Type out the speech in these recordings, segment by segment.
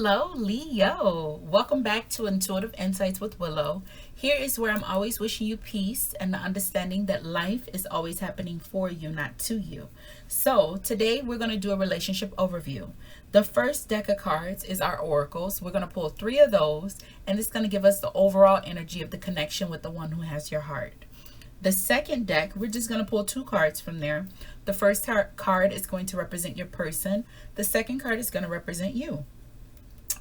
Hello, Leo. Welcome back to Intuitive Insights with Willow. Here is where I'm always wishing you peace and the understanding that life is always happening for you, not to you. So, today we're going to do a relationship overview. The first deck of cards is our oracles. We're going to pull 3 of those, and it's going to give us the overall energy of the connection with the one who has your heart. The second deck, we're just going to pull 2 cards from there. The first card is going to represent your person. The second card is going to represent you.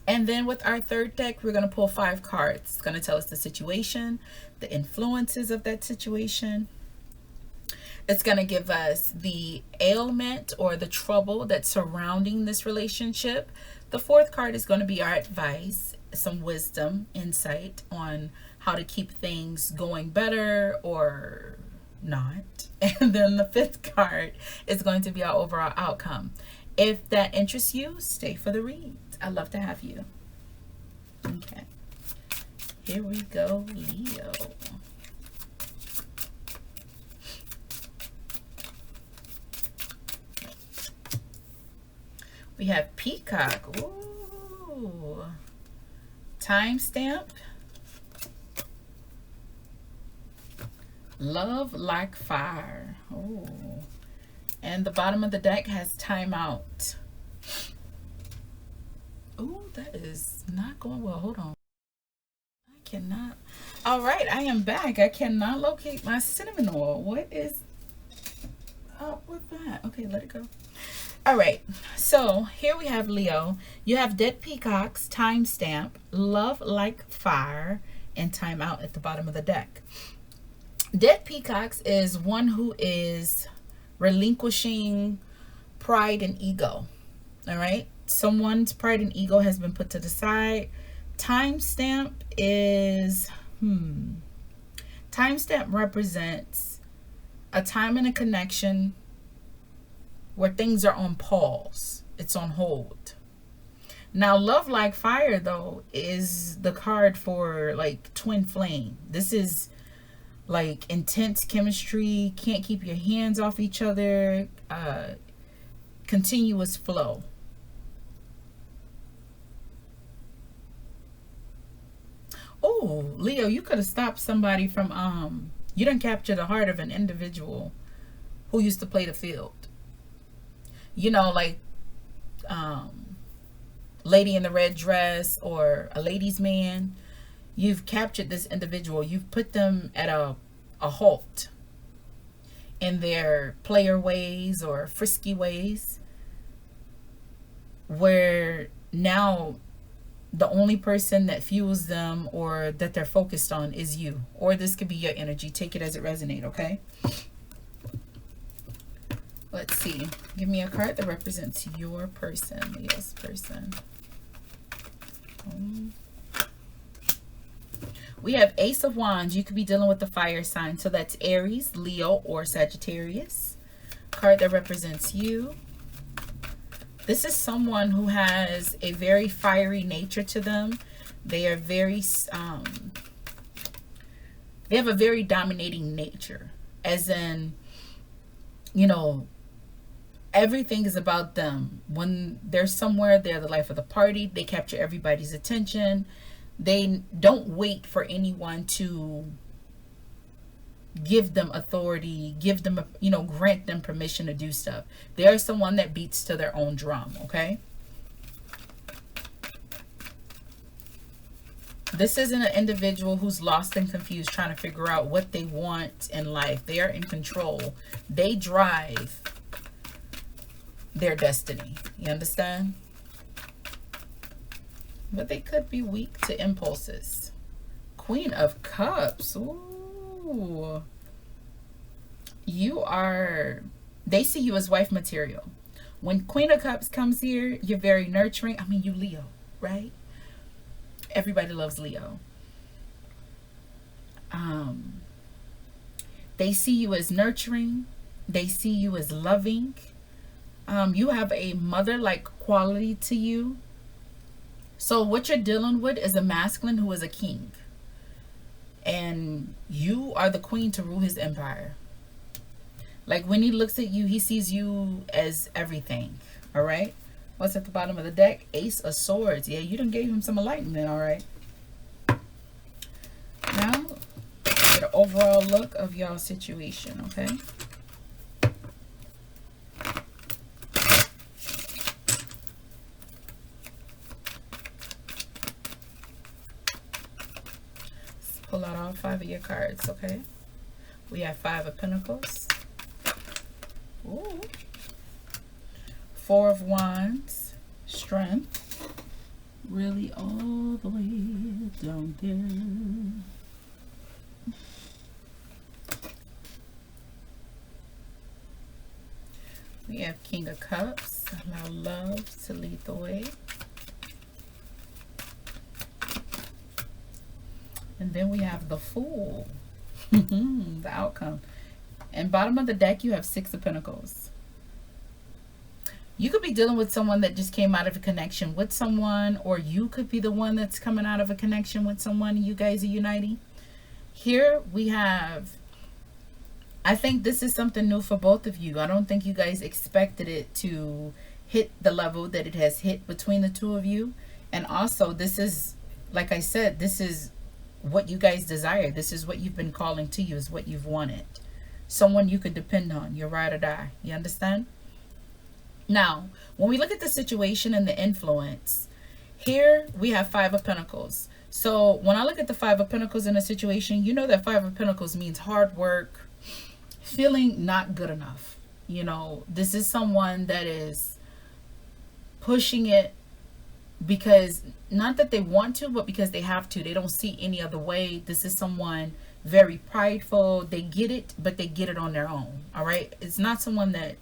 And then with our third deck, we're going to pull 5 cards. It's going to tell us the situation, the influences of that situation. It's going to give us the ailment or the trouble that's surrounding this relationship. The fourth card is going to be our advice, some wisdom, insight on how to keep things going better or not. And then the 5th card is going to be our overall outcome. If that interests you, stay for the read. I'd love to have you. Okay. Here we go, Leo. We have Peacock. Ooh. Timestamp. Love like fire. Ooh. And the bottom of the deck has timeout. Ooh, that is not going well. Hold on. I cannot. All right, I am back. I cannot locate my cinnamon oil. What is up with that? Okay, let it go. All right, so here we have Leo. You have Dead Peacocks, Timestamp, Love Like Fire, and Timeout at the bottom of the deck. Dead Peacocks is one who is relinquishing pride and ego. All right, someone's pride and ego has been put to the side. Timestamp is timestamp represents a time and a connection where things are on pause. It's on hold. Now, Love Like Fire, though, is the card for like twin flame. This is like intense chemistry, can't keep your hands off each other, continuous flow. Oh, Leo, you could have stopped somebody from you done capture the heart of an individual who used to play the field. You know, like Lady in the Red Dress or A Ladies Man. You've captured this individual. You've put them at a halt in their player ways or frisky ways, where now the only person that fuels them or that they're focused on is you. Or this could be your energy. Take it as it resonates, okay? Let's see. Give me a card that represents your person, Leo's person. We have Ace of Wands. You could be dealing with the fire sign. So that's Aries, Leo, or Sagittarius. Card that represents you. This is someone who has a very fiery nature to them. They are very, they have a very dominating nature. As in, you know, everything is about them. When they're somewhere, they're the life of the party. They capture everybody's attention. They don't wait for anyone to give them authority, give them, grant them permission to do stuff. They are someone that beats to their own drum, okay? This isn't an individual who's lost and confused trying to figure out what they want in life. They are in control. They drive their destiny. You understand? But they could be weak to impulses. Queen of Cups. Ooh. They see you as wife material. When Queen of Cups comes here, you're very nurturing. I mean, you Leo, right? Everybody loves Leo. They see you as nurturing. They see you as loving. You have a mother-like quality to you. So what you're dealing with is a masculine who is a king. And you are the queen to rule his empire. Like when he looks at you, he sees you as everything. All right? What's at the bottom of the deck? Ace of Swords. Yeah, you done gave him some enlightenment, all right. Now, get an overall look of y'all's situation, okay? Let's pull out all 5 of your cards, okay? We have 5 of Pentacles. Ooh. 4 of Wands. Strength. Really all the way down there. We have King of Cups. Allow love to lead the way. And then we have the Fool. The outcome. And bottom of the deck, you have 6 of Pentacles. You could be dealing with someone that just came out of a connection with someone, or you could be the one that's coming out of a connection with someone and you guys are uniting. Here we have, I think this is something new for both of you. I don't think you guys expected it to hit the level that it has hit between the two of you. And also, this is, like I said, this is what you guys desire. This is what you've been calling to you, is what you've wanted. Someone you could depend on, your ride or die. You understand? Now, when we look at the situation and the influence, here we have 5 of Pentacles. So when I look at the 5 of Pentacles in a situation, you know that 5 of Pentacles means hard work, feeling not good enough. You know, this is someone that is pushing it because, not that they want to, but because they have to. They don't see any other way. This is someone very prideful. They get it, but they get it on their own. All right. It's not someone that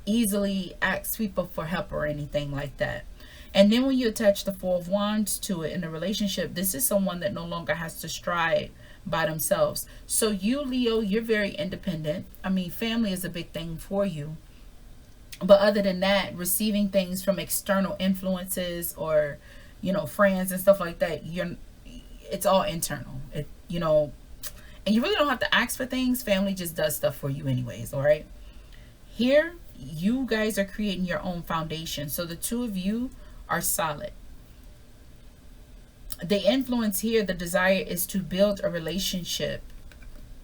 easily asks people for help or anything like that. And then when you attach the 4 of Wands to it in a relationship, this is someone that no longer has to strive by themselves. So you, Leo, you're very independent. I mean, family is a big thing for you. But other than that, receiving things from external influences or, you know, friends and stuff like that, it's all internal. You know, and you really don't have to ask for things. Family just does stuff for you anyways, all right? Here, you guys are creating your own foundation. So the two of you are solid. The influence here, the desire is to build a relationship,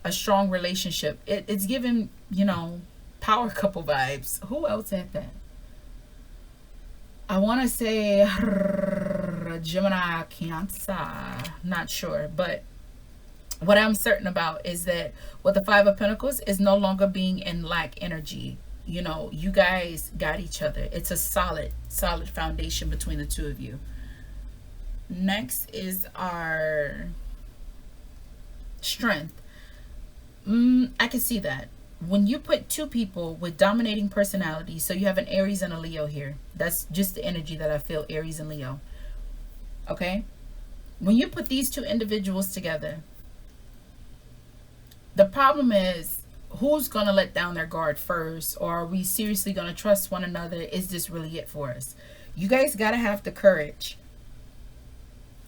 a strong relationship. It's given, you know, power couple vibes. Who else had that? I want to say Gemini, Cancer. Not sure. But what I'm certain about is that with the 5 of Pentacles is no longer being in lack energy. You know, you guys got each other. It's a solid foundation between the two of you. Next is our strength. I can see that. When you put 2 people with dominating personalities, so you have an Aries and a Leo here. That's just the energy that I feel, Aries and Leo. Okay? When you put these 2 individuals together, the problem is, who's going to let down their guard first? Or are we seriously going to trust one another? Is this really it for us? You guys got to have the courage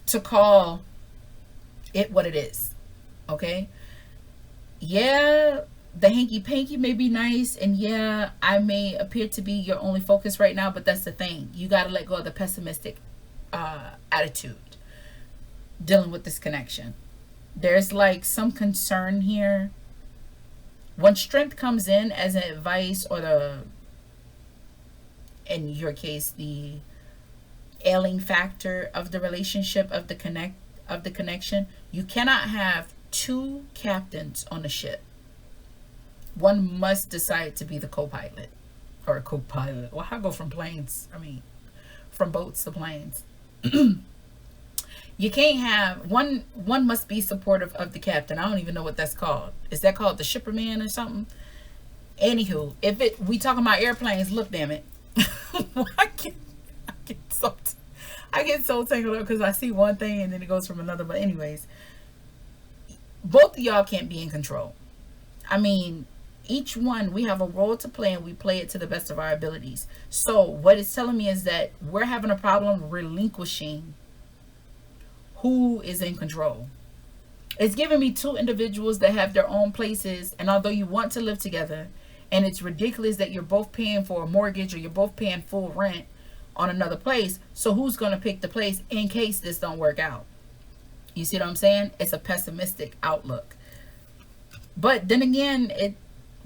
to call it what it is. Okay? Yeah, the hanky-panky may be nice. And yeah, I may appear to be your only focus right now. But that's the thing. You got to let go of the pessimistic attitude dealing with this connection. There's like some concern here. When strength comes in as an advice, or in your case, the ailing factor of the relationship, of the connection, you cannot have 2 captains on the ship. One must decide to be the co-pilot, or a co-pilot. Well, I go from planes. I mean, from boats to planes. You can't have one must be supportive of the captain. I don't even know what that's called. Is that called the shipperman or something? Anywho, we talking about airplanes, look, damn it. I get so tangled up because I see one thing and then it goes from another. But anyways, both of y'all can't be in control. I mean, each one, we have a role to play and we play it to the best of our abilities. So what it's telling me is that we're having a problem relinquishing who is in control. It's giving me 2 individuals that have their own places, and although you want to live together, and it's ridiculous that you're both paying for a mortgage or you're both paying full rent, on another place. So who's going to pick the place in case this don't work out? You see what I'm saying? It's a pessimistic outlook. But then again,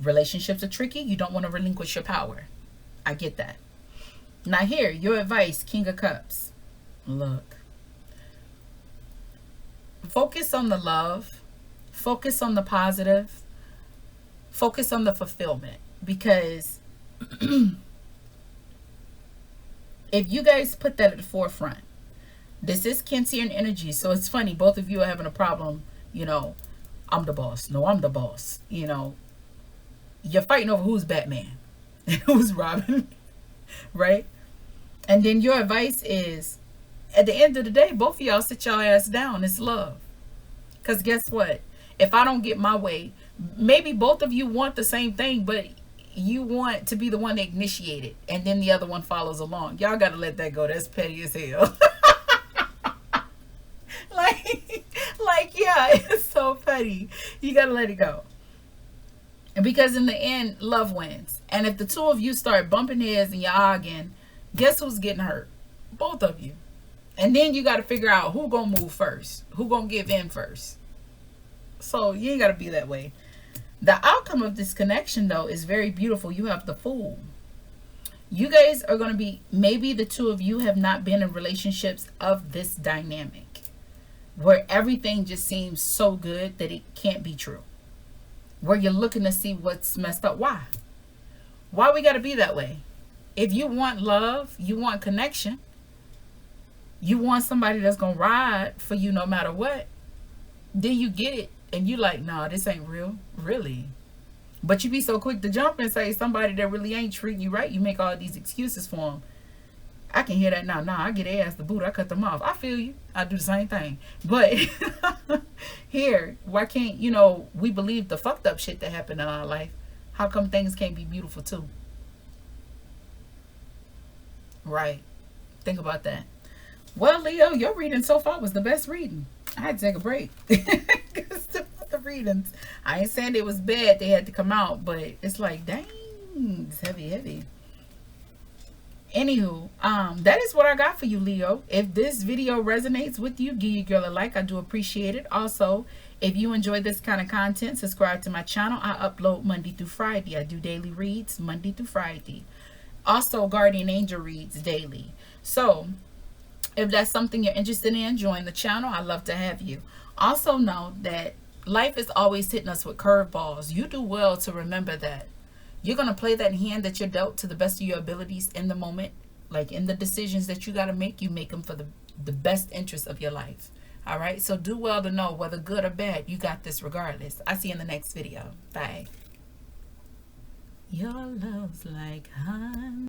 relationships are tricky. You don't want to relinquish your power. I get that. Now here, your advice, King of Cups. Look. Focus on the love. Focus on the positive. Focus on the fulfillment. Because if you guys put that at the forefront, this is Cancerian energy. So it's funny, both of you are having a problem, you know, I'm the boss. No, I'm the boss. You know, you're fighting over who's Batman and who's Robin, right? And then your advice is, at the end of the day, both of y'all sit y'all ass down. It's love. Because guess what? If I don't get my way, maybe both of you want the same thing, but you want to be the one that initiate it, and then the other one follows along. Y'all got to let that go. That's petty as hell. like, yeah, it's so petty. You got to let it go. And because in the end, love wins. And if the two of you start bumping heads and you're arguing, guess who's getting hurt? Both of you. And then you got to figure out who gonna move first, who gonna give in first. So you ain't got to be that way. The outcome of this connection, though, is very beautiful. You have the Fool. You guys are going to be, maybe the two of you have not been in relationships of this dynamic, where everything just seems so good that it can't be true. Where you're looking to see what's messed up. Why? Why we got to be that way? If you want love, you want connection, you want somebody that's going to ride for you no matter what, then you get it. And you like, nah, this ain't real. Really? But you be so quick to jump and say somebody that really ain't treating you right, you make all these excuses for them. I can hear that now. Nah, I get their ass the boot. I cut them off. I feel you. I do the same thing. But here, why can't, you know, we believe the fucked up shit that happened in our life. How come things can't be beautiful too? Right. Think about that. Well, Leo, your reading so far was the best reading. I had to take a break. The readings, I ain't saying it was bad, they had to come out, but it's like, dang, it's heavy. Anywho, that is what I got for you, Leo. If this video resonates with you, give your girl a like. I do appreciate it. Also, if you enjoy this kind of content, subscribe to my channel. I upload Monday through Friday. I do daily reads Monday through Friday. Also, guardian angel reads daily. So if that's something you're interested in, join the channel. I'd love to have you. Also know that life is always hitting us with curveballs. You do well to remember that. You're going to play that hand that you're dealt to the best of your abilities in the moment. Like in the decisions that you got to make, you make them for the best interest of your life. All right? So do well to know whether good or bad, you got this regardless. I'll see you in the next video. Bye. Your love's like honey.